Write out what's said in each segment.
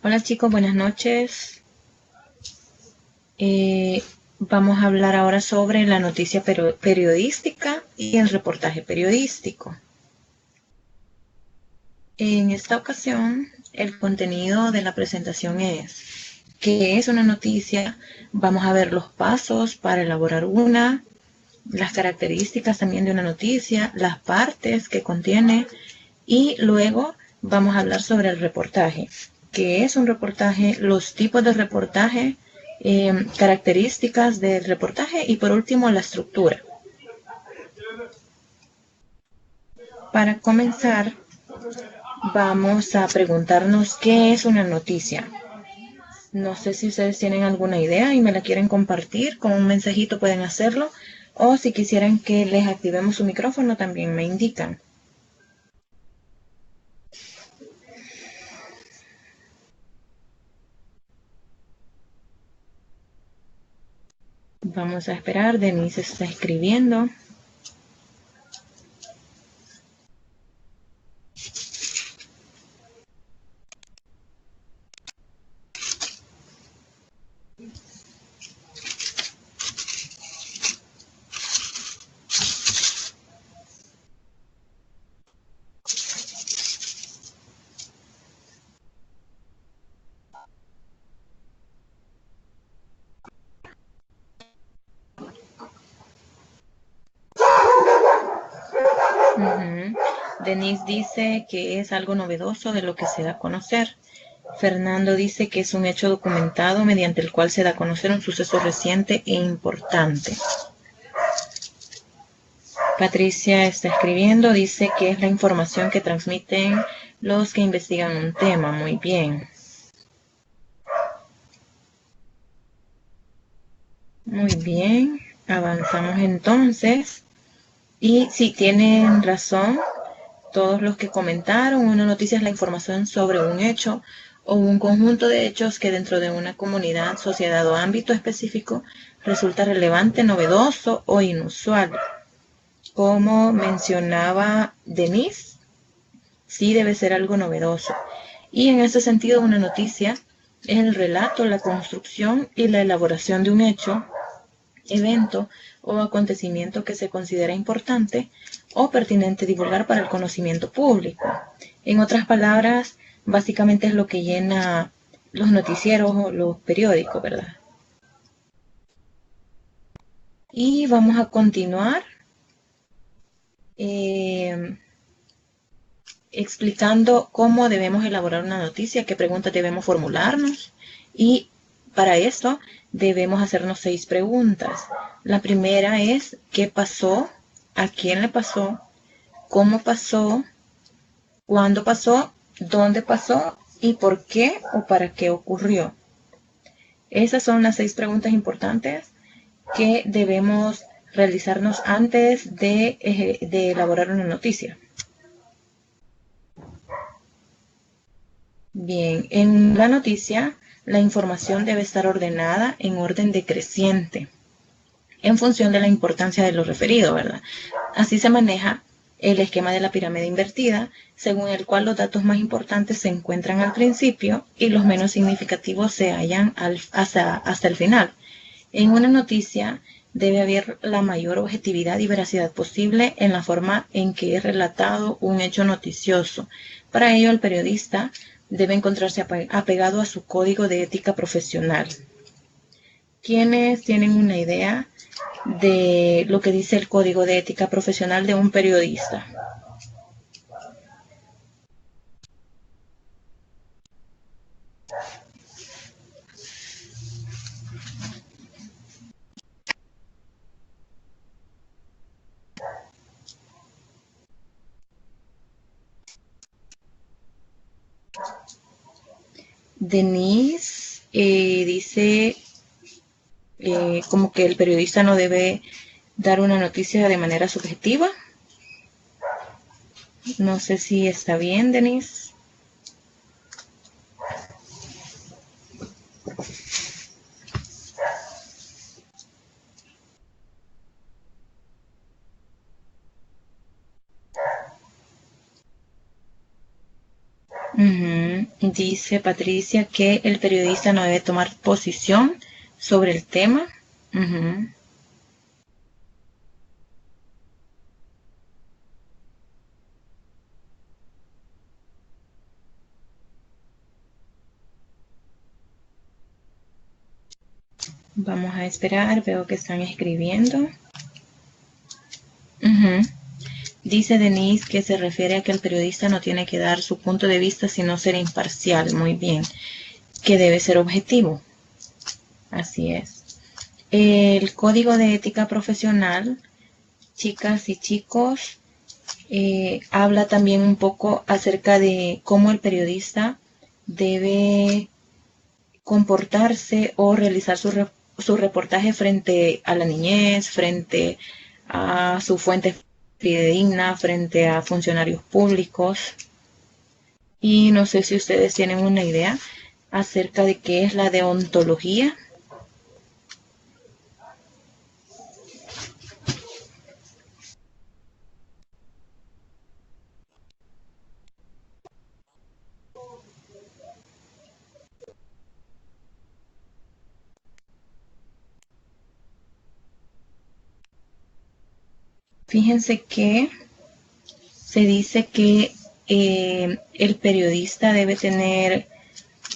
Hola chicos, buenas noches. Vamos a hablar ahora sobre la noticia periodística y el reportaje periodístico. En esta ocasión, el contenido de la presentación es ¿qué es una noticia? Vamos a ver los pasos para elaborar una, las características también de una noticia, las partes que contiene y luego vamos a hablar sobre el reportaje. ¿Qué es un reportaje? Los tipos de reportaje, características del reportaje y por último la estructura. Para comenzar, vamos a preguntarnos qué es una noticia. No sé si ustedes tienen alguna idea y me la quieren compartir, con un mensajito pueden hacerlo, o si quisieran que les activemos su micrófono también me indican. Vamos a esperar, Denise está escribiendo. Ujú. Denise dice que es algo novedoso de lo que se da a conocer. Fernando dice que es un hecho documentado mediante el cual se da a conocer un suceso reciente e importante. Patricia está escribiendo, dice que es la información que transmiten los que investigan un tema. Muy bien. Muy bien. Avanzamos entonces. Y sí, tienen razón todos los que comentaron. Una noticia es la información sobre un hecho o un conjunto de hechos que dentro de una comunidad, sociedad o ámbito específico resulta relevante, novedoso o inusual. Como mencionaba Denise, sí debe ser algo novedoso. Y en ese sentido, una noticia es el relato, la construcción y la elaboración de un hecho, evento o acontecimiento que se considera importante o pertinente divulgar para el conocimiento público. En otras palabras, básicamente es lo que llena los noticieros o los periódicos, ¿verdad? Y vamos a continuar eh, explicando cómo debemos elaborar una noticia, qué preguntas debemos formularnos y para esto debemos hacernos 6 preguntas. La primera es ¿qué pasó? ¿A quién le pasó? ¿Cómo pasó? ¿Cuándo pasó? ¿Dónde pasó? ¿Y por qué o para qué ocurrió? Esas son las 6 preguntas importantes que debemos realizarnos antes de elaborar una noticia. Bien, en la noticia la información debe estar ordenada en orden decreciente, en función de la importancia de lo referido, ¿verdad? Así se maneja el esquema de la pirámide invertida, según el cual los datos más importantes se encuentran al principio y los menos significativos se hallan hasta el final. En una noticia debe haber la mayor objetividad y veracidad posible en la forma en que es relatado un hecho noticioso. Para ello, el periodista debe encontrarse apegado a su código de ética profesional. ¿Quiénes tienen una idea de lo que dice el código de ética profesional de un periodista? Denise dice como que el periodista no debe dar una noticia de manera subjetiva. No sé si está bien, Denise. Dice Patricia que el periodista no debe tomar posición sobre el tema. Ujú. Vamos a esperar, veo que están escribiendo. Ujú. Dice Denise que se refiere a que el periodista no tiene que dar su punto de vista sino ser imparcial. Muy bien. Que debe ser objetivo. Así es. El código de ética profesional, chicas y chicos, habla también un poco acerca de cómo el periodista debe comportarse o realizar su reportaje frente a la niñez, frente a su fuente fidedigna, frente a funcionarios públicos. Y no sé si ustedes tienen una idea acerca de qué es la deontología. Fíjense que se dice que el periodista debe tener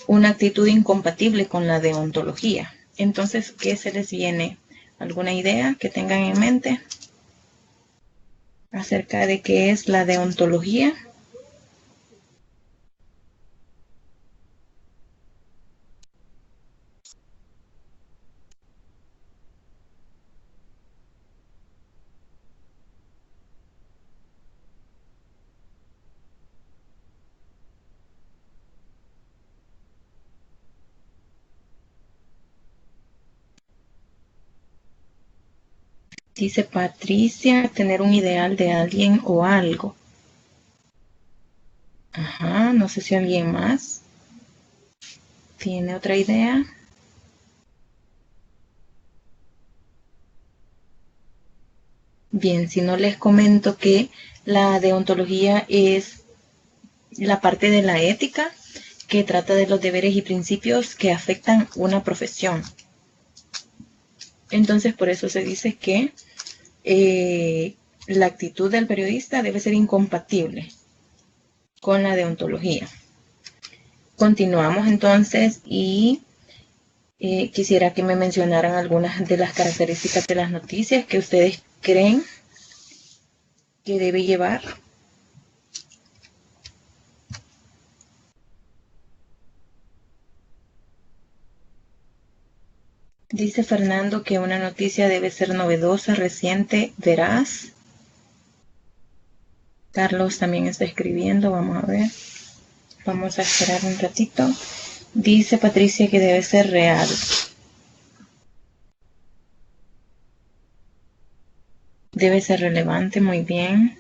una actitud incompatible con la deontología. Entonces, ¿qué se les viene? ¿Alguna idea que tengan en mente acerca de qué es la deontología? Dice Patricia, tener un ideal de alguien o algo. Ajá, no sé si alguien más tiene otra idea. Bien, si no les comento que la deontología es la parte de la ética que trata de los deberes y principios que afectan una profesión. Entonces, por eso se dice que la actitud del periodista debe ser incompatible con la deontología. Continuamos entonces y quisiera que me mencionaran algunas de las características de las noticias que ustedes creen que debe llevar. Dice Fernando que una noticia debe ser novedosa, reciente, veraz. Carlos también está escribiendo, vamos a ver. Vamos a esperar un ratito. Dice Patricia que debe ser real. Debe ser relevante, muy bien.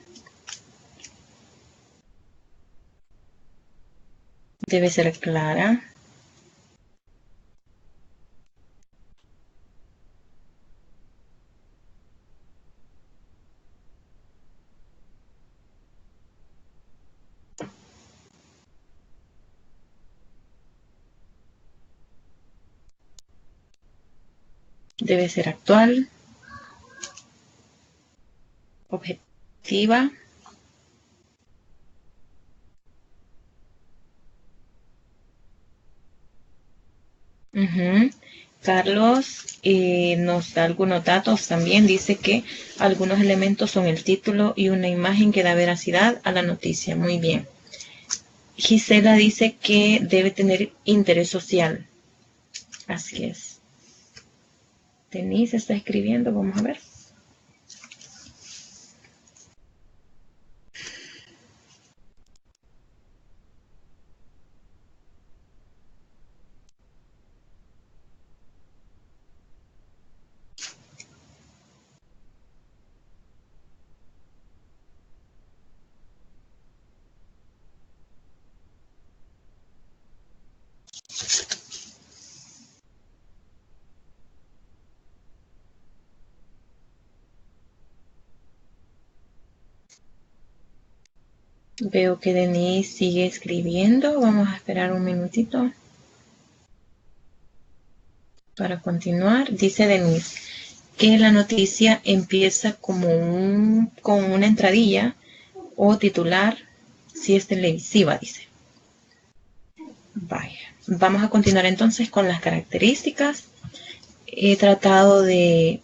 Debe ser clara. Debe ser actual, objetiva. Carlos nos da algunos datos también. Dice que algunos elementos son el título y una imagen que da veracidad a la noticia. Muy bien. Gisela dice que debe tener interés social. Así es. Denise está escribiendo. Vamos a ver. Veo que Denise sigue escribiendo. Vamos a esperar un minutito para continuar. Dice Denise que la noticia empieza como con una entradilla o titular si es televisiva, dice. Vaya. Vamos a continuar entonces con las características. He tratado de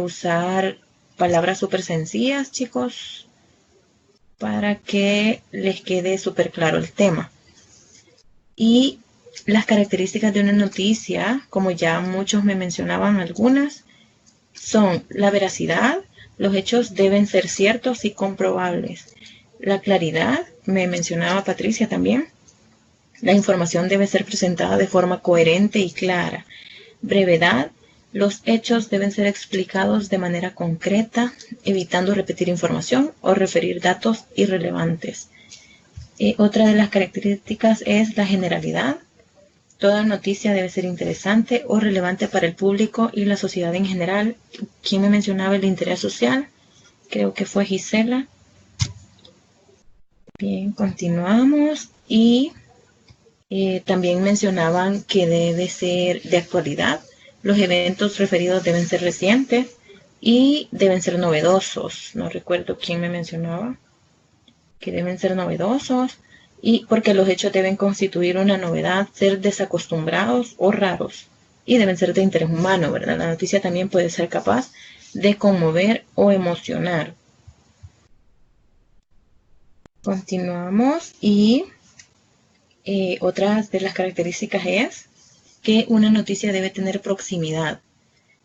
usar palabras súper sencillas, chicos, para que les quede súper claro el tema. Y las características de una noticia, como ya muchos me mencionaban algunas, son la veracidad, los hechos deben ser ciertos y comprobables. La claridad, me mencionaba Patricia también, la información debe ser presentada de forma coherente y clara. Brevedad, los hechos deben ser explicados de manera concreta, evitando repetir información o referir datos irrelevantes. Otra de las características es la generalidad. Toda noticia debe ser interesante o relevante para el público y la sociedad en general. ¿Quién me mencionaba el interés social? Creo que fue Gisela. Bien, continuamos. Y también mencionaban que debe ser de actualidad. Los eventos referidos deben ser recientes y deben ser novedosos. No recuerdo quién me mencionaba que deben ser novedosos, y porque los hechos deben constituir una novedad, ser desacostumbrados o raros, y deben ser de interés humano, ¿verdad? La noticia también puede ser capaz de conmover o emocionar. Continuamos, y otra de las características es que una noticia debe tener proximidad.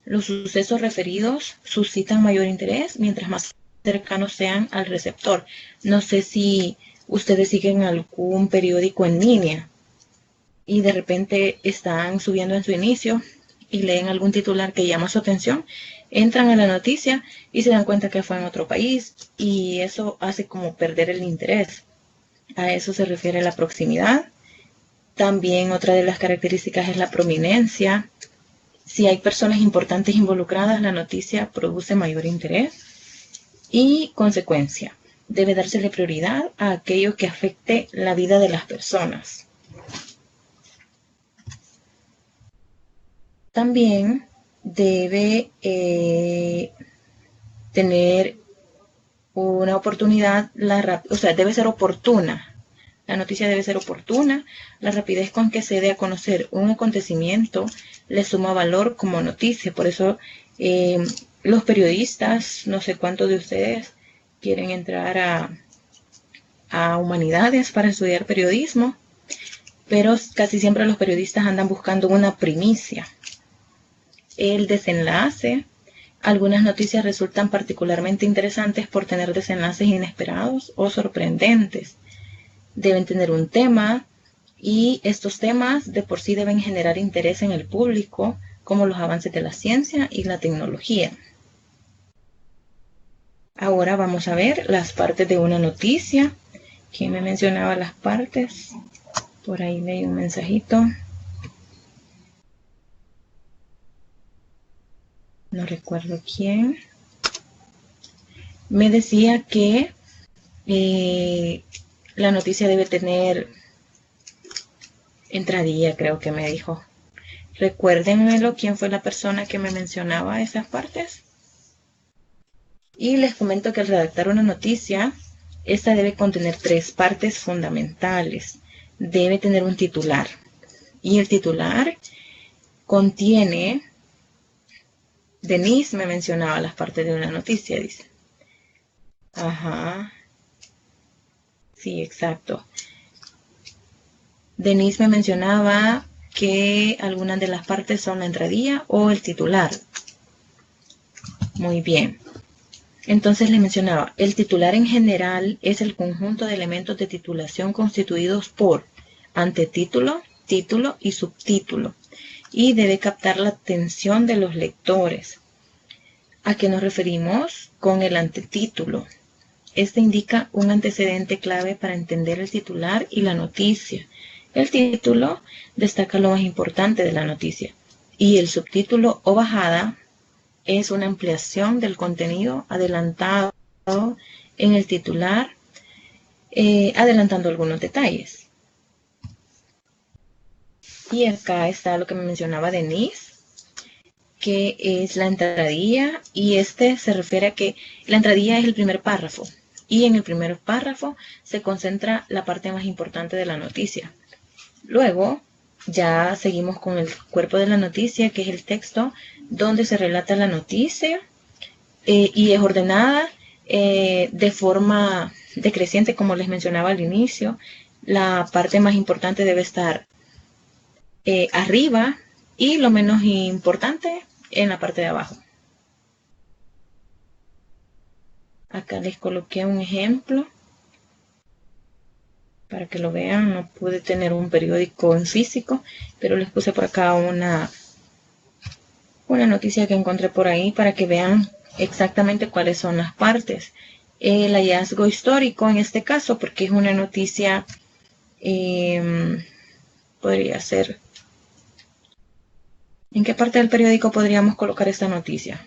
Los sucesos referidos suscitan mayor interés mientras más cercanos sean al receptor. No sé si ustedes siguen algún periódico en línea y de repente están subiendo en su inicio y leen algún titular que llama su atención, entran a la noticia y se dan cuenta que fue en otro país, y eso hace como perder el interés. A eso se refiere la proximidad. También otra de las características es la prominencia. Si hay personas importantes involucradas, la noticia produce mayor interés. Y consecuencia, debe dársele prioridad a aquello que afecte la vida de las personas. También debe tener una oportunidad, debe ser oportuna. La noticia debe ser oportuna. La rapidez con que se dé a conocer un acontecimiento le suma valor como noticia. Por eso los periodistas, no sé cuántos de ustedes quieren entrar a humanidades para estudiar periodismo, pero casi siempre los periodistas andan buscando una primicia. El desenlace. Algunas noticias resultan particularmente interesantes por tener desenlaces inesperados o sorprendentes. Deben tener un tema, y estos temas de por sí deben generar interés en el público, como los avances de la ciencia y la tecnología. Ahora vamos a ver las partes de una noticia. ¿Quién me mencionaba las partes? Por ahí leí un mensajito. No recuerdo quién. Me decía que la noticia debe tener entradilla, creo que me dijo. Recuérdenmelo, quién fue la persona que me mencionaba esas partes. Y les comento que al redactar una noticia, esta debe contener 3 partes fundamentales. Debe tener un titular. Y el titular contiene... Denise me mencionaba las partes de una noticia, dice. Ajá. Sí, exacto. Denise me mencionaba que algunas de las partes son la entradilla o el titular. Muy bien. Entonces le mencionaba, el titular en general es el conjunto de elementos de titulación constituidos por antetítulo, título y subtítulo, y debe captar la atención de los lectores. ¿A qué nos referimos con el antetítulo? Este indica un antecedente clave para entender el titular y la noticia. El título destaca lo más importante de la noticia, y el subtítulo o bajada es una ampliación del contenido adelantado en el titular adelantando algunos detalles. Y acá está lo que me mencionaba Denise, que es la entradilla, y este se refiere a que la entradilla es el primer párrafo, y en el primer párrafo se concentra la parte más importante de la noticia. Luego ya seguimos con el cuerpo de la noticia, que es el texto donde se relata la noticia, y es ordenada de forma decreciente, como les mencionaba al inicio. La parte más importante debe estar arriba y lo menos importante en la parte de abajo. Acá les coloqué un ejemplo para que lo vean. No pude tener un periódico en físico, pero les puse por acá una noticia que encontré por ahí para que vean exactamente cuáles son las partes. El hallazgo histórico en este caso, porque es una noticia, podría ser, ¿en qué parte del periódico podríamos colocar esta noticia?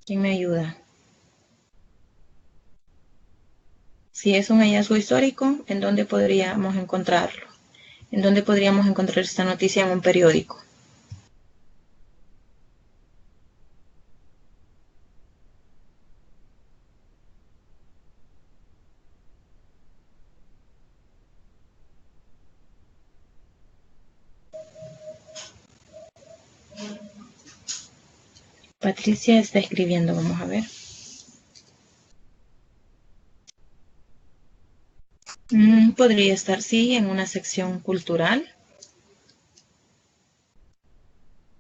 ¿Quién me ayuda? Si es un hallazgo histórico, ¿en dónde podríamos encontrarlo? ¿En dónde podríamos encontrar esta noticia en un periódico? Patricia está escribiendo, vamos a ver. Podría estar, sí, en una sección cultural.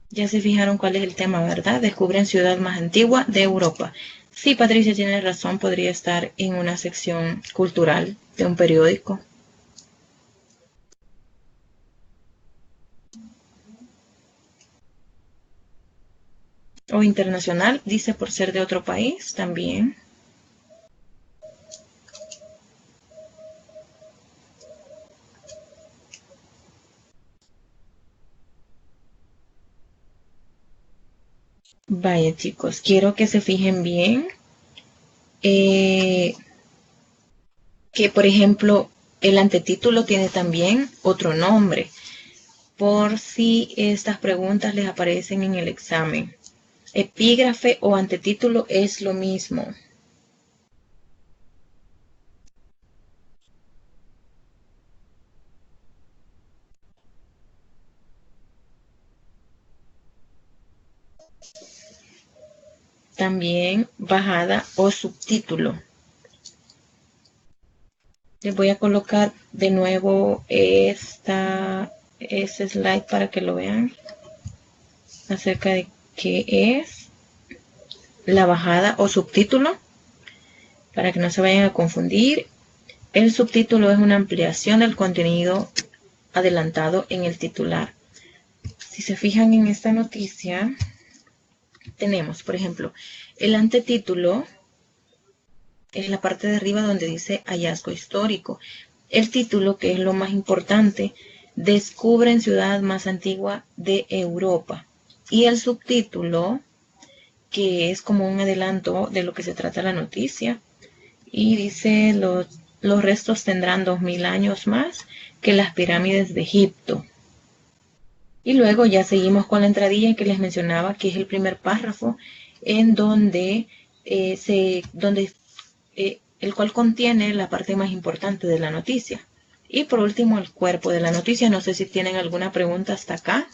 Ya se fijaron cuál es el tema, ¿verdad? Descubren ciudad más antigua de Europa. Sí, Patricia tiene razón, podría estar en una sección cultural de un periódico. O internacional, dice por ser de otro país también. Vaya chicos, quiero que se fijen bien que por ejemplo el antetítulo tiene también otro nombre, por si estas preguntas les aparecen en el examen. Epígrafe o antetítulo es lo mismo. También bajada o subtítulo. Les voy a colocar de nuevo este slide para que lo vean acerca de qué es la bajada o subtítulo, para que no se vayan a confundir. El subtítulo es una ampliación del contenido adelantado en el titular. Si se fijan en esta noticia, tenemos, por ejemplo, el antetítulo es la parte de arriba donde dice hallazgo histórico. El título, que es lo más importante, descubren ciudad más antigua de Europa. Y el subtítulo, que es como un adelanto de lo que se trata la noticia, y dice los restos tendrán 2000 años más que las pirámides de Egipto. Y luego ya seguimos con la entradilla que les mencionaba, que es el primer párrafo, en donde, el cual contiene la parte más importante de la noticia. Y por último, el cuerpo de la noticia. No sé si tienen alguna pregunta hasta acá.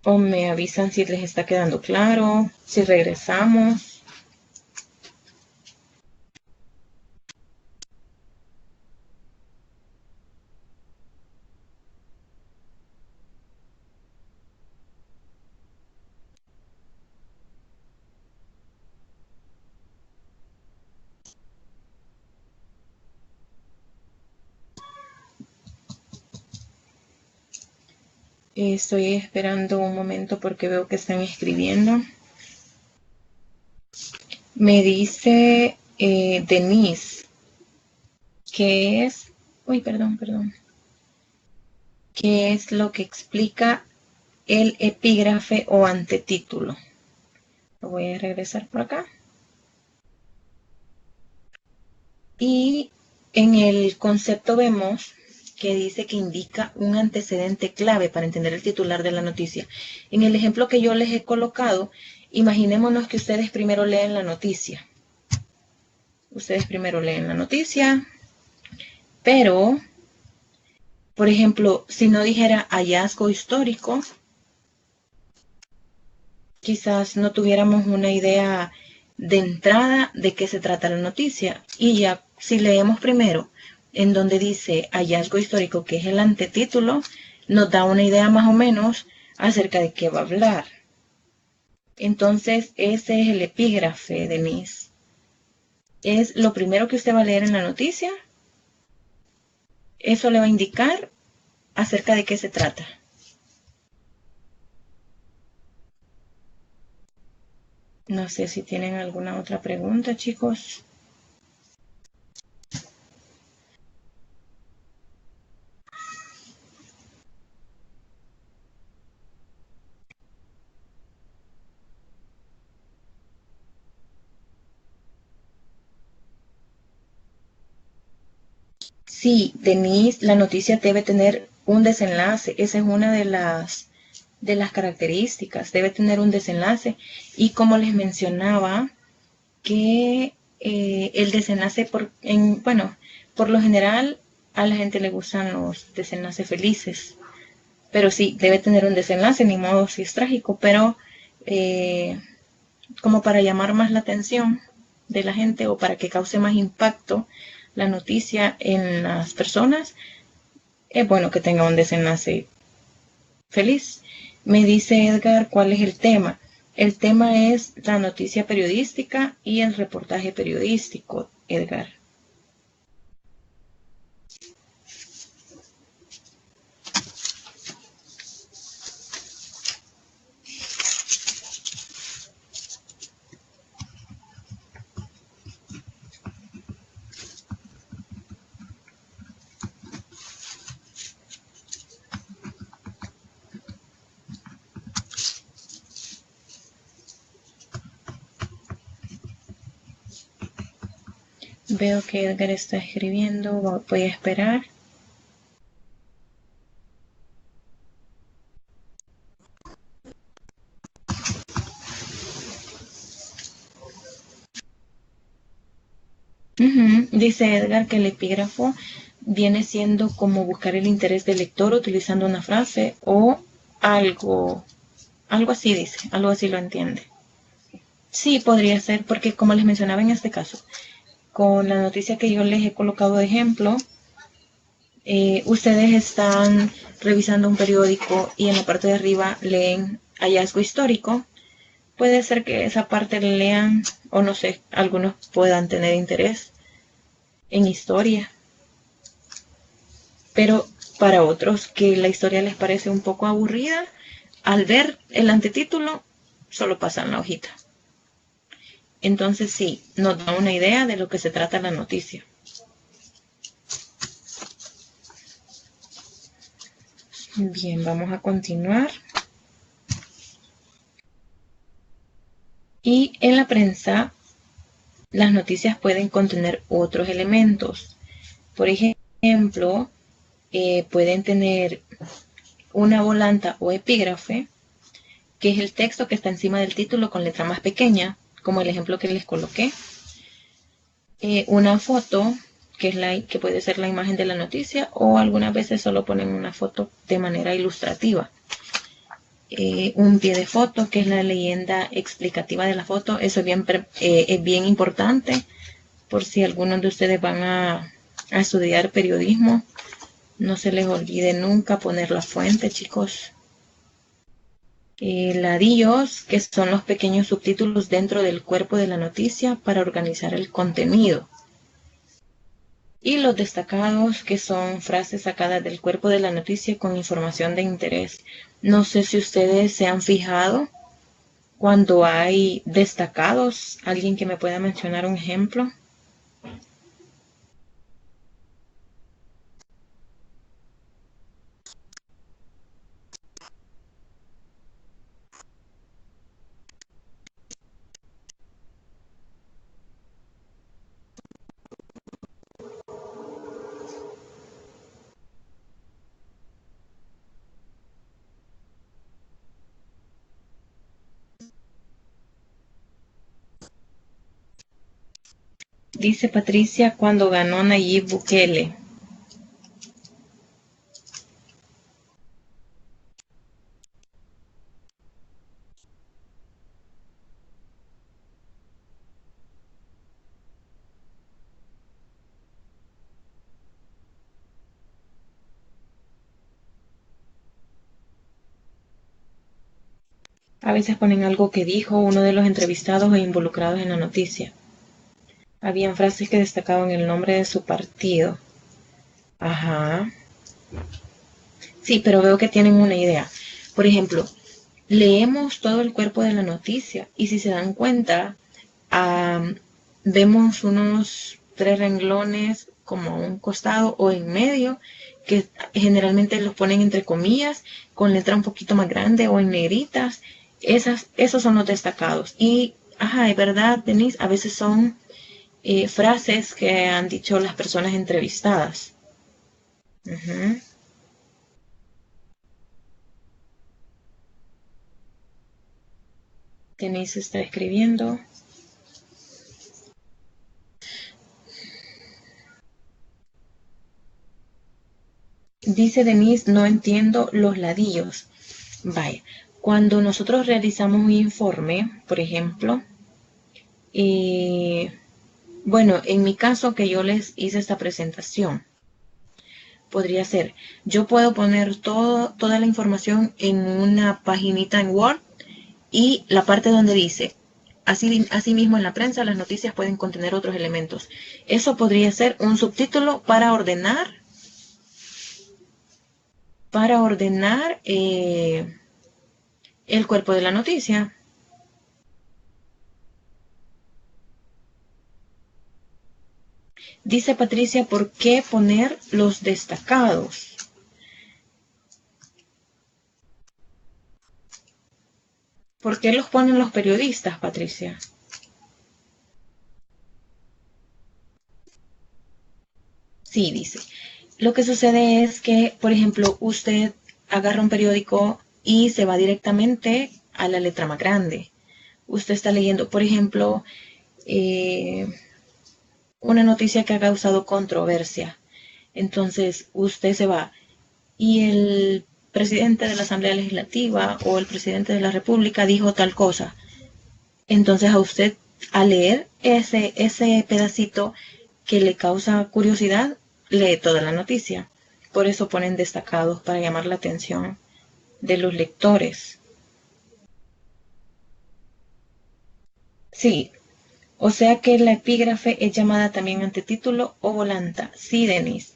O me avisan si les está quedando claro, si regresamos. Estoy esperando un momento porque veo que están escribiendo. Me dice Denise que es... Uy, perdón. qué es lo que explica el epígrafe o antetítulo. Lo voy a regresar por acá. Y en el concepto vemos que dice que indica un antecedente clave para entender el titular de la noticia. En el ejemplo que yo les he colocado, imaginémonos que ustedes primero leen la noticia. Pero, por ejemplo, si no dijera hallazgo histórico, quizás no tuviéramos una idea de entrada de qué se trata la noticia. Y ya, si leemos primero en donde dice hallazgo histórico, que es el antetítulo, nos da una idea más o menos acerca de qué va a hablar. Entonces, ese es el epígrafe, Denise. Es lo primero que usted va a leer en la noticia. Eso le va a indicar acerca de qué se trata. No sé si tienen alguna otra pregunta, chicos. Sí, Denise, la noticia debe tener un desenlace. Esa es una de las características. Debe tener un desenlace. Y como les mencionaba, que el desenlace, por lo general a la gente le gustan los desenlaces felices. Pero sí, debe tener un desenlace, ni modo si es trágico, pero como para llamar más la atención de la gente o para que cause más impacto la noticia en las personas, es bueno que tenga un desenlace feliz. Me dice Edgar cuál es el tema. El tema es la noticia periodística y el reportaje periodístico, Edgar. Veo que Edgar está escribiendo, voy a esperar. Dice Edgar que el epígrafo viene siendo como buscar el interés del lector utilizando una frase o algo así dice, algo así lo entiende. Sí, podría ser, porque como les mencionaba en este caso, con la noticia que yo les he colocado de ejemplo, ustedes están revisando un periódico y en la parte de arriba leen hallazgo histórico. Puede ser que esa parte la lean o no sé, algunos puedan tener interés en historia, pero para otros que la historia les parece un poco aburrida, al ver el antetítulo solo pasan la hojita. Entonces sí, nos da una idea de lo que se trata la noticia. Bien, vamos a continuar. Y en la prensa, las noticias pueden contener otros elementos. Por ejemplo, pueden tener una volanta o epígrafe, que es el texto que está encima del título con letra más pequeña, como el ejemplo que les coloqué. Una foto, que puede ser la imagen de la noticia, o algunas veces solo ponen una foto de manera ilustrativa. Un pie de foto, que es la leyenda explicativa de la foto. Eso es bien importante por si algunos de ustedes van a estudiar periodismo. No se les olvide nunca poner la fuente, chicos. Ladillos, que son los pequeños subtítulos dentro del cuerpo de la noticia para organizar el contenido. Y los destacados, que son frases sacadas del cuerpo de la noticia con información de interés. No sé si ustedes se han fijado cuando hay destacados. ¿Alguien que me pueda mencionar un ejemplo? Dice Patricia, cuando ganó Nayib Bukele. A veces ponen algo que dijo uno de los entrevistados e involucrados en la noticia. Habían frases que destacaban el nombre de su partido. Ajá. Sí, pero veo que tienen una idea. Por ejemplo, leemos todo el cuerpo de la noticia y si se dan cuenta, vemos unos 3 renglones como a un costado o en medio, que generalmente los ponen entre comillas, con letra un poquito más grande o en negritas. Esos son los destacados. Y, ajá, es verdad, Denise, a veces son frases que han dicho las personas entrevistadas. Ujú. Denise está escribiendo. Dice Denise, no entiendo los ladillos. Vaya, cuando nosotros realizamos un informe, por ejemplo, bueno, en mi caso que yo les hice esta presentación, podría ser, yo puedo poner toda la información en una paginita en Word y la parte donde dice, así mismo en la prensa las noticias pueden contener otros elementos. Eso podría ser un subtítulo para ordenar el cuerpo de la noticia. Dice Patricia, ¿por qué poner los destacados? ¿Por qué los ponen los periodistas, Patricia? Sí, dice. Lo que sucede es que, por ejemplo, usted agarra un periódico y se va directamente a la letra más grande. Usted está leyendo, por ejemplo, eh, una noticia que ha causado controversia. Entonces, usted se va y el presidente de la Asamblea Legislativa o el presidente de la República dijo tal cosa. Entonces a usted, al leer ese pedacito que le causa curiosidad, lee toda la noticia. Por eso ponen destacados para llamar la atención de los lectores. Sí, o sea que la epígrafe es llamada también antetítulo o volanta. Sí, Denise.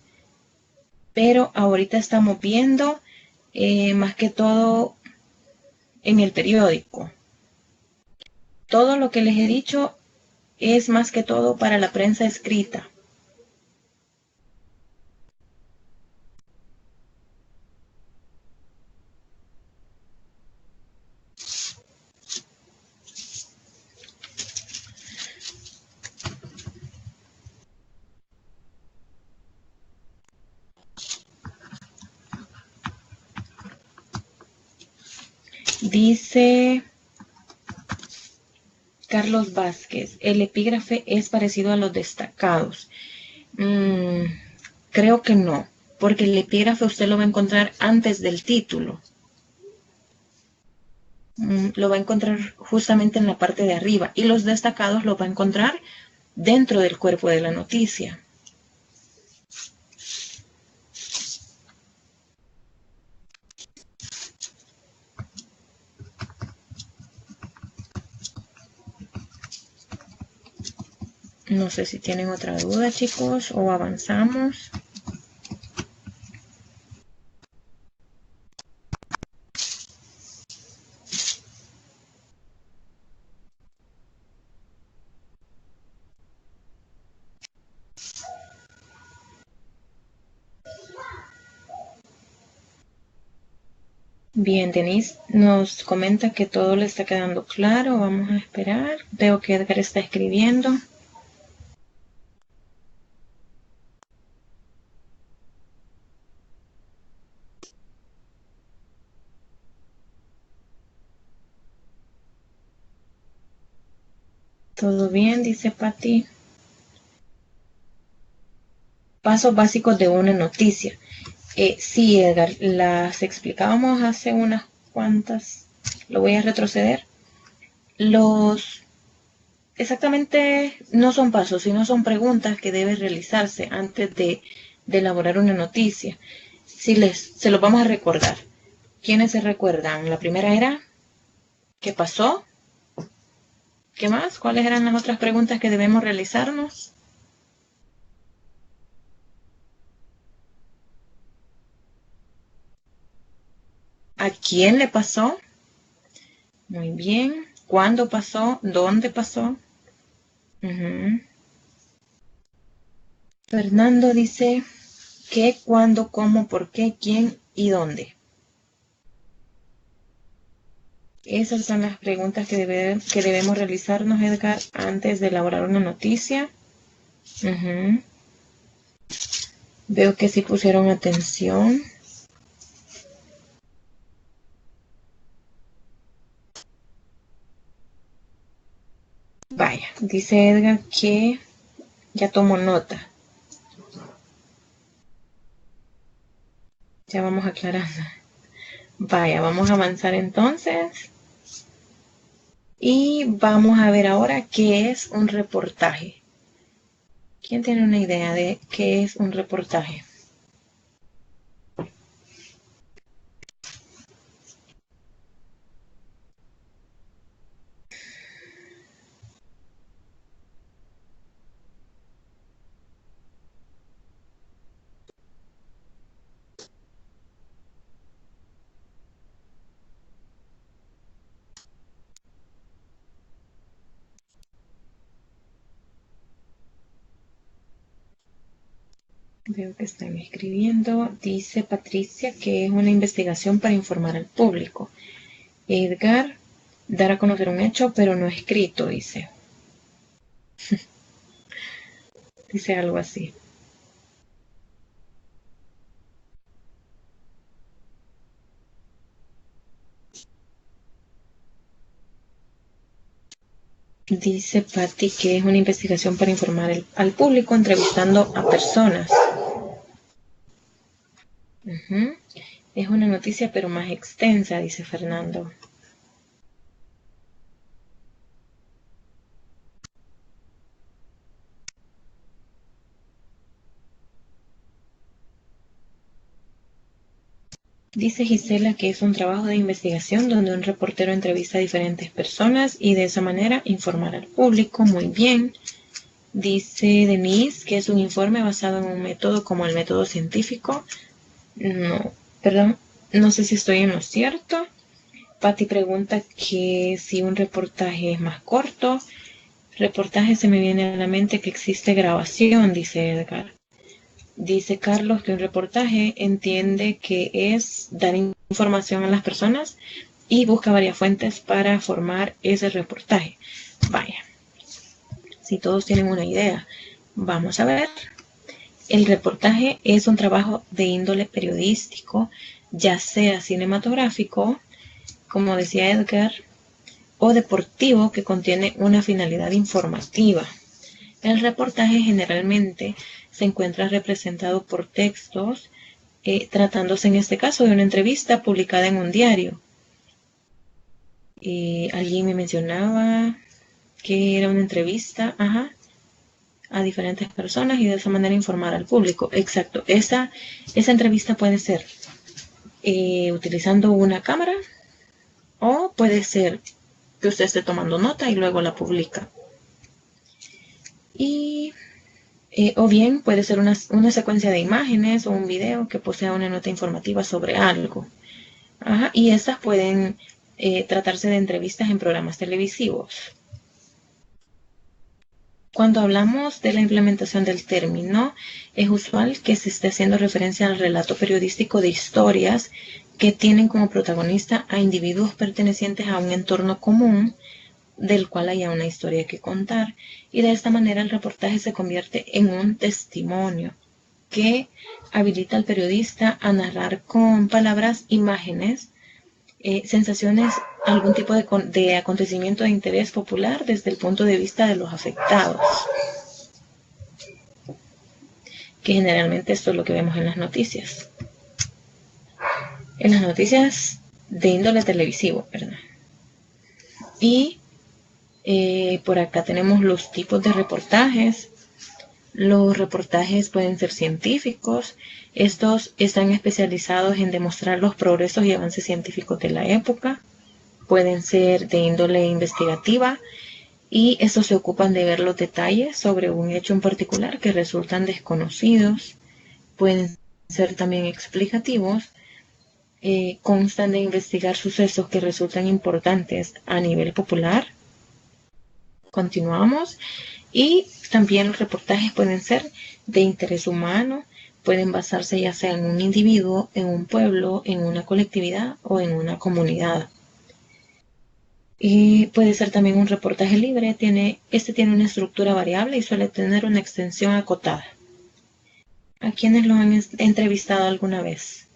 Pero ahorita estamos viendo más que todo en el periódico. Todo lo que les he dicho es más que todo para la prensa escrita. Dice Carlos Vázquez, el epígrafe es parecido a los destacados. Mm, creo que no, porque el epígrafe usted lo va a encontrar antes del título. Lo va a encontrar justamente en la parte de arriba y los destacados lo va a encontrar dentro del cuerpo de la noticia. No sé si tienen otra duda, chicos, o avanzamos. Bien, Denise nos comenta que todo le está quedando claro. Vamos a esperar. Veo que Edgar está escribiendo. Todo bien, dice Patti. Pasos básicos de una noticia. Sí, Edgar, las explicábamos hace unas cuantas. Lo voy a retroceder. Exactamente no son pasos, sino son preguntas que deben realizarse antes de elaborar una noticia. Se los vamos a recordar. ¿Quiénes se recuerdan? La primera era, ¿qué pasó? ¿Qué más? ¿Cuáles eran las otras preguntas que debemos realizarnos? ¿A quién le pasó? Muy bien. ¿Cuándo pasó? ¿Dónde pasó? Fernando dice qué, cuándo, cómo, por qué, quién y dónde. Esas son las preguntas que debemos realizarnos, Edgar, antes de elaborar una noticia. Veo que sí pusieron atención. Vaya, dice Edgar que ya tomó nota. Ya vamos aclarando. Vaya, vamos a avanzar entonces. Y vamos a ver ahora qué es un reportaje. ¿Quién tiene una idea de qué es un reportaje? Veo que están escribiendo. Dice Patricia que es una investigación para informar al público. Edgar, dar a conocer un hecho, pero no escrito, dice. Dice algo así. Dice Patti que es una investigación para informar al público entrevistando a personas. Es una noticia pero más extensa, dice Fernando. Dice Gisela que es un trabajo de investigación donde un reportero entrevista a diferentes personas y de esa manera informar al público. Muy bien. Dice Denise que es un informe basado en un método como el método científico. No, perdón, no sé si estoy en lo cierto. Patti pregunta que si un reportaje es más corto. Reportaje se me viene a la mente que existe grabación, dice Edgar. Dice Carlos que un reportaje entiende que es dar información a las personas y busca varias fuentes para formar ese reportaje. Vaya, si todos tienen una idea, vamos a ver. El reportaje es un trabajo de índole periodístico, ya sea cinematográfico, como decía Edgar, o deportivo que contiene una finalidad informativa. El reportaje generalmente se encuentra representado por textos, tratándose en este caso de una entrevista publicada en un diario. Alguien me mencionaba que era una entrevista a diferentes personas y de esa manera informar al público. Exacto, esa entrevista puede ser utilizando una cámara o puede ser que usted esté tomando nota y luego la publica. O bien puede ser una secuencia de imágenes o un video que posea una nota informativa sobre algo. Y estas pueden tratarse de entrevistas en programas televisivos. Cuando hablamos de la implementación del término, es usual que se esté haciendo referencia al relato periodístico de historias que tienen como protagonista a individuos pertenecientes a un entorno común del cual haya una historia que contar, y de esta manera el reportaje se convierte en un testimonio que habilita al periodista a narrar con palabras, imágenes, sensaciones, algún tipo de acontecimiento de interés popular desde el punto de vista de los afectados. que generalmente esto es lo que vemos en las noticias. En las noticias de índole televisivo, ¿verdad? Y por acá tenemos los tipos de reportajes. Los reportajes pueden ser científicos. Estos están especializados en demostrar los progresos y avances científicos de la época. Pueden ser de índole investigativa y estos se ocupan de ver los detalles sobre un hecho en particular que resultan desconocidos. Pueden ser también explicativos. Constan de investigar sucesos que resultan importantes a nivel popular. Continuamos. Y también los reportajes pueden ser de interés humano, pueden basarse ya sea en un individuo, en un pueblo, en una colectividad o en una comunidad. Y puede ser también un reportaje libre, este tiene una estructura variable y suele tener una extensión acotada. ¿A quiénes lo han entrevistado alguna vez?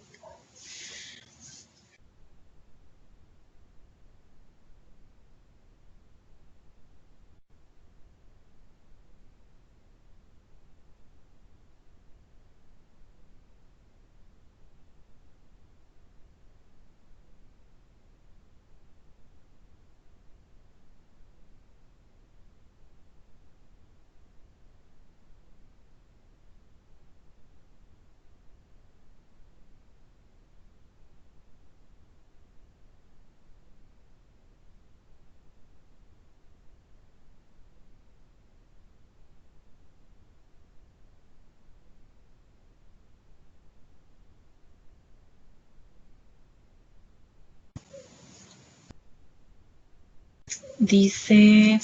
Dice,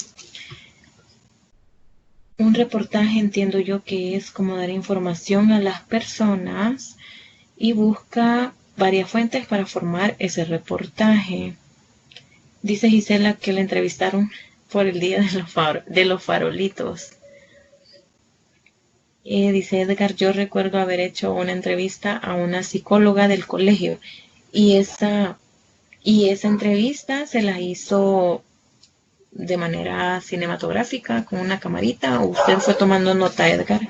un reportaje entiendo yo que es como dar información a las personas y busca varias fuentes para formar ese reportaje. Dice Gisela que la entrevistaron por el día de los farolitos. Dice Edgar, yo recuerdo haber hecho una entrevista a una psicóloga del colegio y esa entrevista se la hizo de manera cinematográfica con una camarita o usted fue tomando nota, Edgar.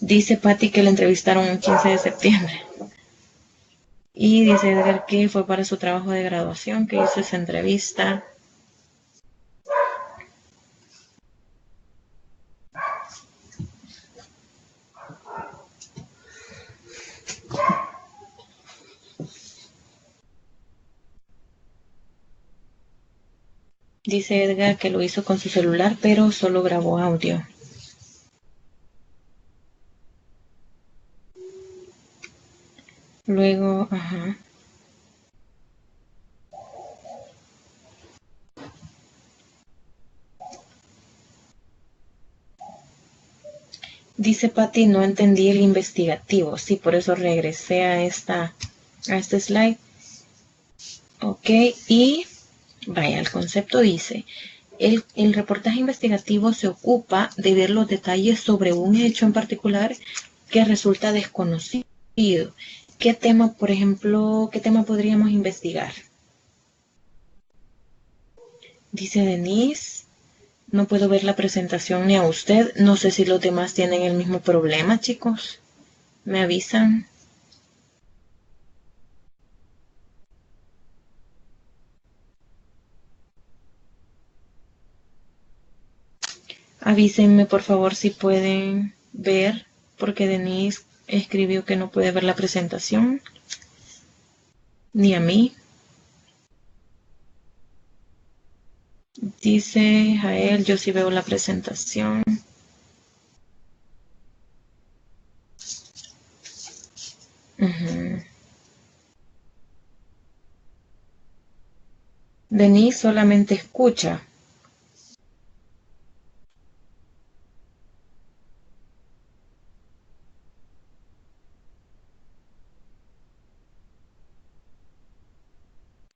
Dice Patti que la entrevistaron el 15 de septiembre. Y dice Edgar que fue para su trabajo de graduación que hizo esa entrevista. Dice Edgar que lo hizo con su celular, pero solo grabó audio. Luego, ajá. Dice Patti, no entendí el investigativo. Sí, por eso regresé a este slide. Ok, y vaya, el concepto dice, el reportaje investigativo se ocupa de ver los detalles sobre un hecho en particular que resulta desconocido. ¿Qué tema, por ejemplo, qué tema podríamos investigar? Dice Denise, no puedo ver la presentación ni a usted. No sé si los demás tienen el mismo problema, chicos. ¿Me avisan? Avísenme por favor si pueden ver, porque Denise escribió que no puede ver la presentación, ni a mí. Dice Jael, yo sí veo la presentación. Denise solamente escucha.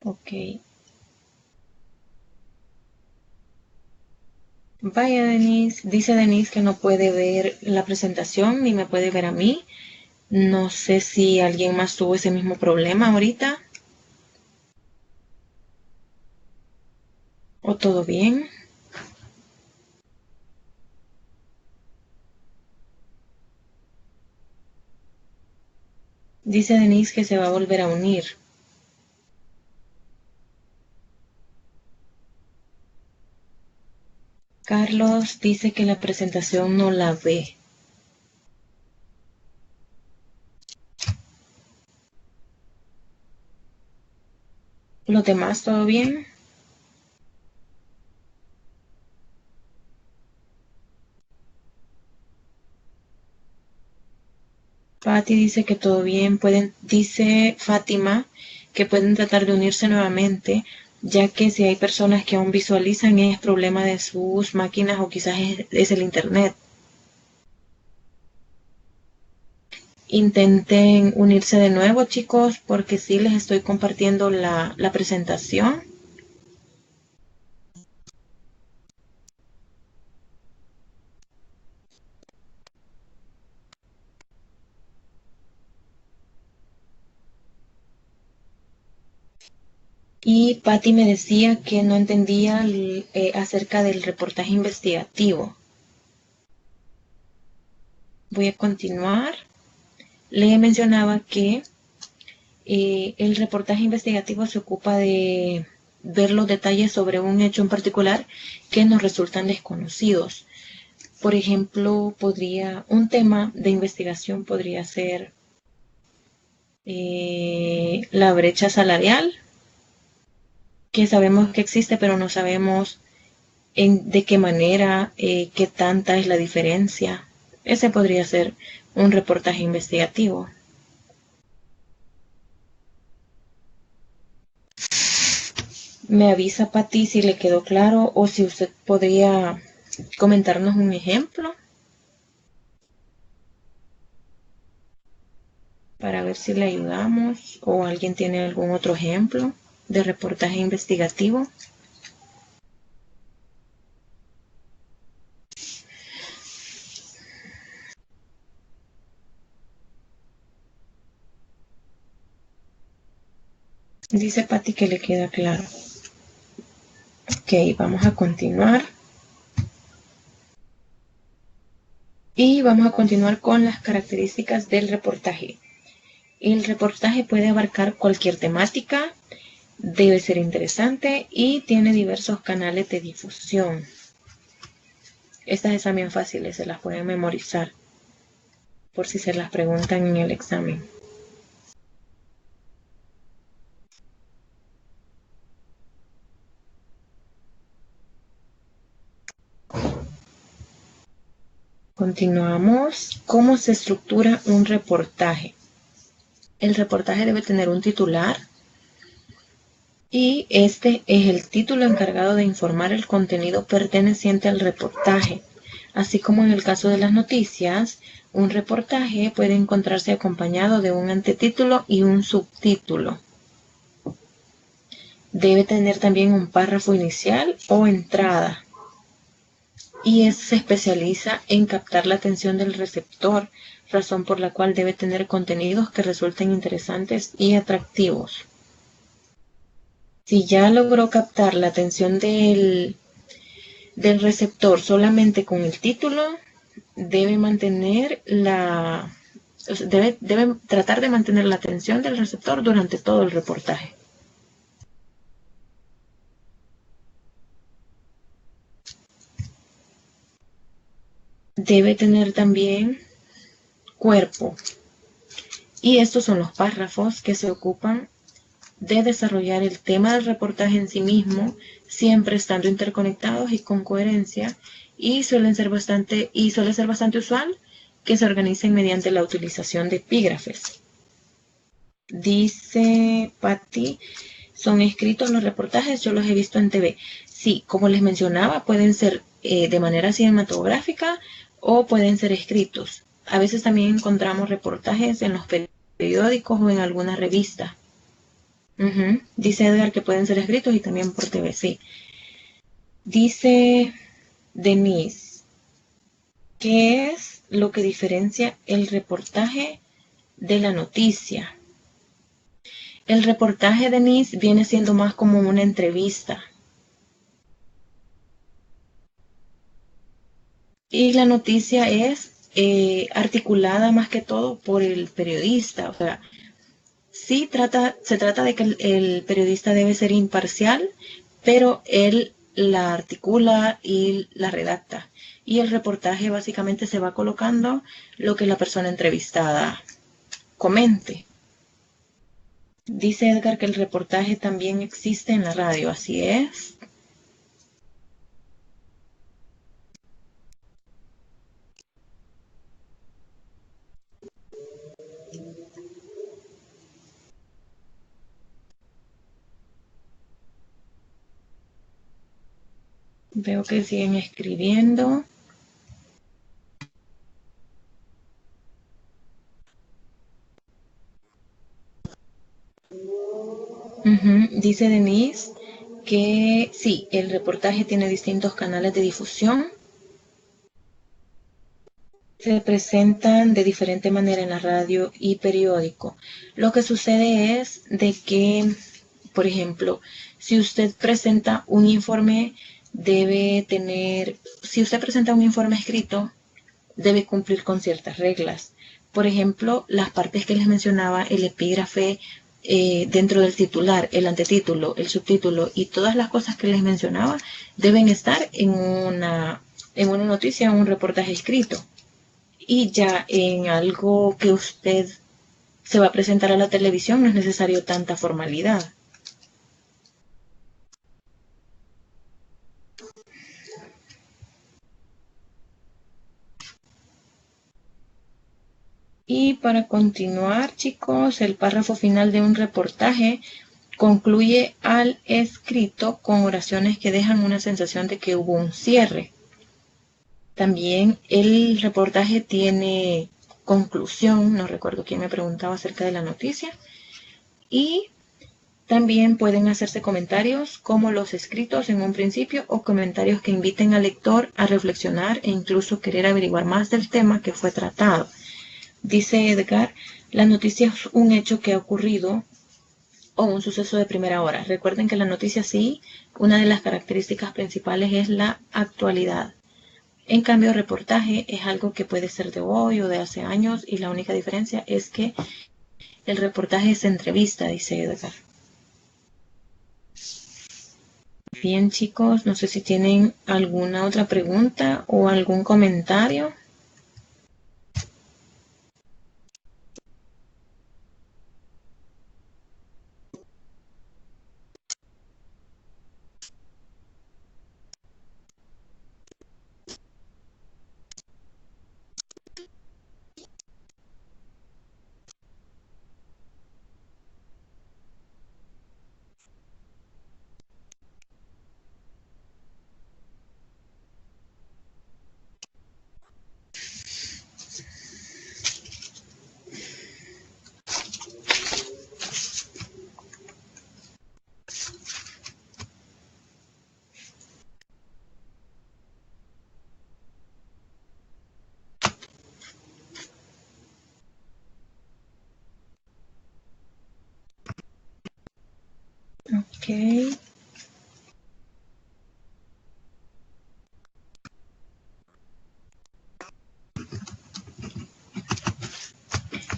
Ok. Vaya Denise, dice Denise que no puede ver la presentación ni me puede ver a mí. No sé si alguien más tuvo ese mismo problema ahorita. ¿O todo bien? Dice Denise que se va a volver a unir. Carlos dice que la presentación no la ve. ¿Los demás todo bien? Fati dice que todo bien. Dice Fátima que pueden tratar de unirse nuevamente, ya que si hay personas que aún visualizan es problema de sus máquinas o quizás es el internet. Intenten unirse de nuevo, chicos, porque sí les estoy compartiendo la presentación. Y Patti me decía que no entendía acerca del reportaje investigativo. Voy a continuar. Le mencionaba que el reportaje investigativo se ocupa de ver los detalles sobre un hecho en particular que nos resultan desconocidos. Por ejemplo, un tema de investigación podría ser la brecha salarial, que sabemos que existe, pero no sabemos de qué manera, qué tanta es la diferencia. Ese podría ser un reportaje investigativo. Me avisa Pati si le quedó claro o si usted podría comentarnos un ejemplo para ver si le ayudamos o alguien tiene algún otro ejemplo de reportaje investigativo. Dice Pati que le queda claro. Ok, vamos a continuar. Y vamos a continuar con las características del reportaje. El reportaje puede abarcar cualquier temática, debe ser interesante y tiene diversos canales de difusión. Estas están bien fáciles, se las pueden memorizar por si se las preguntan en el examen. Continuamos. ¿Cómo se estructura un reportaje? El reportaje debe tener un titular y este es el título encargado de informar el contenido perteneciente al reportaje. Así como en el caso de las noticias, un reportaje puede encontrarse acompañado de un antetítulo y un subtítulo. Debe tener también un párrafo inicial o entrada. Y se especializa en captar la atención del receptor, razón por la cual debe tener contenidos que resulten interesantes y atractivos. Si ya logró captar la atención del receptor solamente con el título, debe tratar de mantener la atención del receptor durante todo el reportaje. Debe tener también cuerpo. Y estos son los párrafos que se ocupan de desarrollar el tema del reportaje en sí mismo, siempre estando interconectados y con coherencia, y suele ser bastante usual que se organicen mediante la utilización de epígrafes. Dice Patti, son escritos los reportajes, yo los he visto en TV. Sí, como les mencionaba, pueden ser de manera cinematográfica o pueden ser escritos. A veces también encontramos reportajes en los periódicos o en alguna revista. Dice Edgar que pueden ser escritos y también por TV, sí. Dice Denise, ¿qué es lo que diferencia el reportaje de la noticia? El reportaje, Denise, viene siendo más como una entrevista. Y la noticia es articulada más que todo por el periodista. O sea, sí se trata de que el periodista debe ser imparcial, pero él la articula y la redacta. Y el reportaje básicamente se va colocando lo que la persona entrevistada comente. Dice Edgar que el reportaje también existe en la radio, así es. Veo que siguen escribiendo. Dice Denise que sí, el reportaje tiene distintos canales de difusión. Se presentan de diferente manera en la radio y periódico. Lo que sucede es de que, por ejemplo, si usted presenta un informe, si usted presenta un informe escrito, debe cumplir con ciertas reglas. Por ejemplo, las partes que les mencionaba, el epígrafe, dentro del titular, el antetítulo, el subtítulo y todas las cosas que les mencionaba deben estar en una noticia, en un reportaje escrito. Y ya en algo que usted se va a presentar a la televisión no es necesario tanta formalidad. Y para continuar, chicos, el párrafo final de un reportaje concluye al escrito con oraciones que dejan una sensación de que hubo un cierre. También el reportaje tiene conclusión, no recuerdo quién me preguntaba acerca de la noticia, y también pueden hacerse comentarios como los escritos en un principio o comentarios que inviten al lector a reflexionar e incluso querer averiguar más del tema que fue tratado. Dice Edgar, la noticia es un hecho que ha ocurrido o un suceso de primera hora. Recuerden que la noticia sí, una de las características principales es la actualidad. En cambio, reportaje es algo que puede ser de hoy o de hace años y la única diferencia es que el reportaje es entrevista, dice Edgar. Bien, chicos, no sé si tienen alguna otra pregunta o algún comentario. Ok.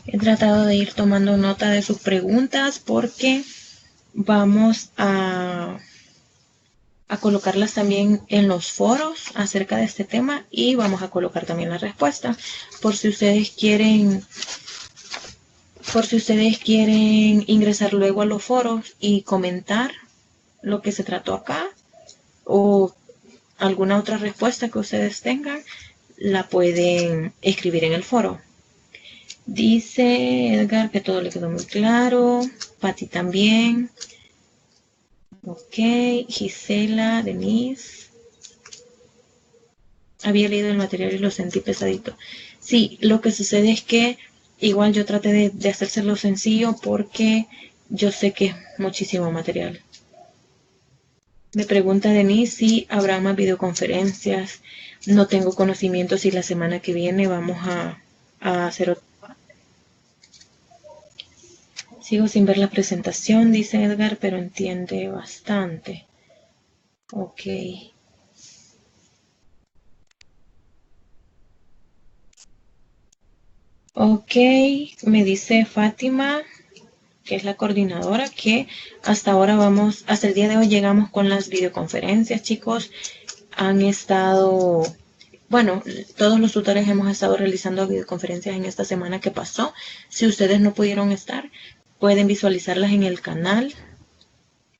He tratado de ir tomando nota de sus preguntas porque vamos a colocarlas también en los foros acerca de este tema y vamos a colocar también la respuesta por si ustedes quieren ingresar luego a los foros y comentar lo que se trató acá o alguna otra respuesta que ustedes tengan, la pueden escribir en el foro. Dice Edgar que todo le quedó muy claro. Patti también. Ok. Gisela, Denise. Había leído el material y lo sentí pesadito. Sí, lo que sucede es que igual yo traté de hacérselo sencillo porque yo sé que es muchísimo material. Me pregunta Denise si habrá más videoconferencias. No tengo conocimiento si la semana que viene vamos a hacer otra. Sigo sin ver la presentación, dice Edgar, pero entiende bastante. Ok. Ok, me dice Fátima, que es la coordinadora, que hasta ahora hasta el día de hoy llegamos con las videoconferencias, chicos. Han estado, bueno, todos los tutores hemos estado realizando videoconferencias en esta semana que pasó. Si ustedes no pudieron estar, pueden visualizarlas en el canal.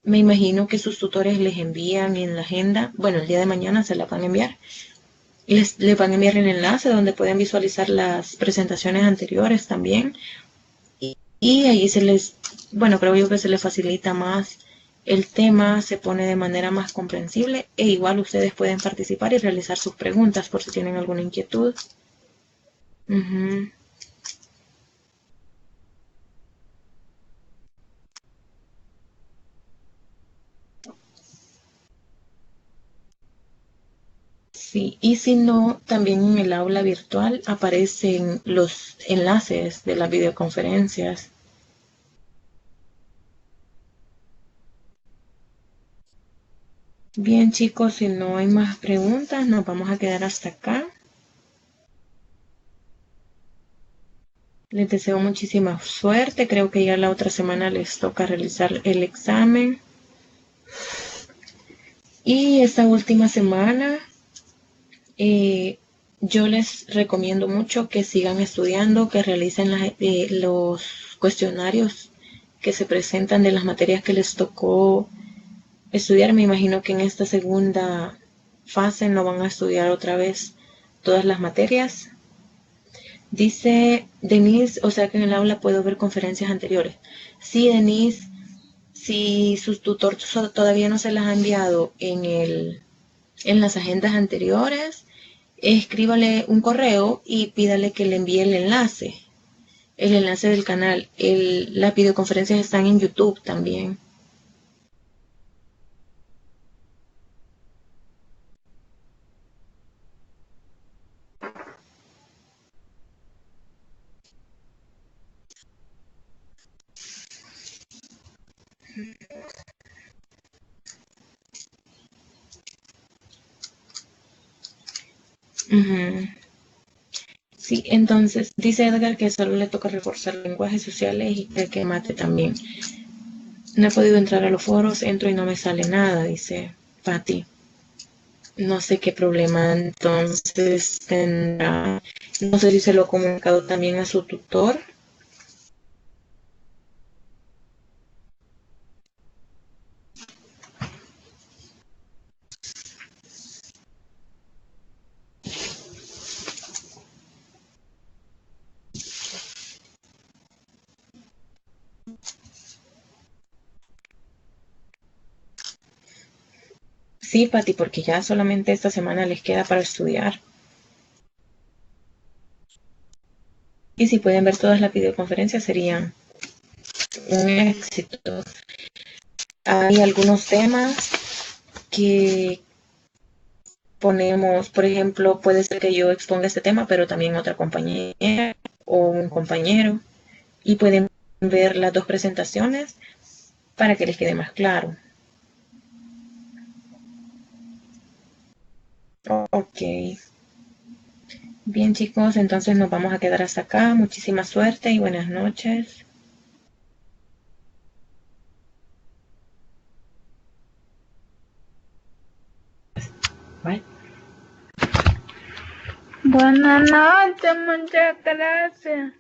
Me imagino que sus tutores les envían en la agenda, bueno, el día de mañana se la van a enviar. Les van a enviar el enlace donde pueden visualizar las presentaciones anteriores también. Y ahí bueno, creo yo que se les facilita más el tema, se pone de manera más comprensible e igual ustedes pueden participar y realizar sus preguntas por si tienen alguna inquietud. Ujú. Sí, y si no, también en el aula virtual aparecen los enlaces de las videoconferencias. Bien, chicos, si no hay más preguntas, nos vamos a quedar hasta acá. Les deseo muchísima suerte. Creo que ya la otra semana les toca realizar el examen. Y esta última semana, eh, yo les recomiendo mucho que sigan estudiando, que realicen los cuestionarios que se presentan de las materias que les tocó estudiar. Me imagino que en esta segunda fase no van a estudiar otra vez todas las materias. Dice Denise, o sea que en el aula puedo ver conferencias anteriores. Sí, Denise, si su tutor todavía no se las ha enviado en las agendas anteriores, escríbale un correo y pídale que le envíe el enlace del canal. Las videoconferencias están en YouTube también. Ujú. Sí, entonces dice Edgar que solo le toca reforzar lenguajes sociales y que mate también. No he podido entrar a los foros, entro y no me sale nada, dice Patti. No sé qué problema entonces tendrá. No sé si se lo ha comunicado también a su tutor. Sí, Pati, porque ya solamente esta semana les queda para estudiar. Y si pueden ver todas las videoconferencias sería un éxito. Hay algunos temas que ponemos, por ejemplo, puede ser que yo exponga este tema, pero también otra compañera o un compañero, y pueden ver las dos presentaciones para que les quede más claro. Ok. Bien, chicos, entonces nos vamos a quedar hasta acá. Muchísima suerte y buenas noches. Bye. Buenas noches, muchas gracias.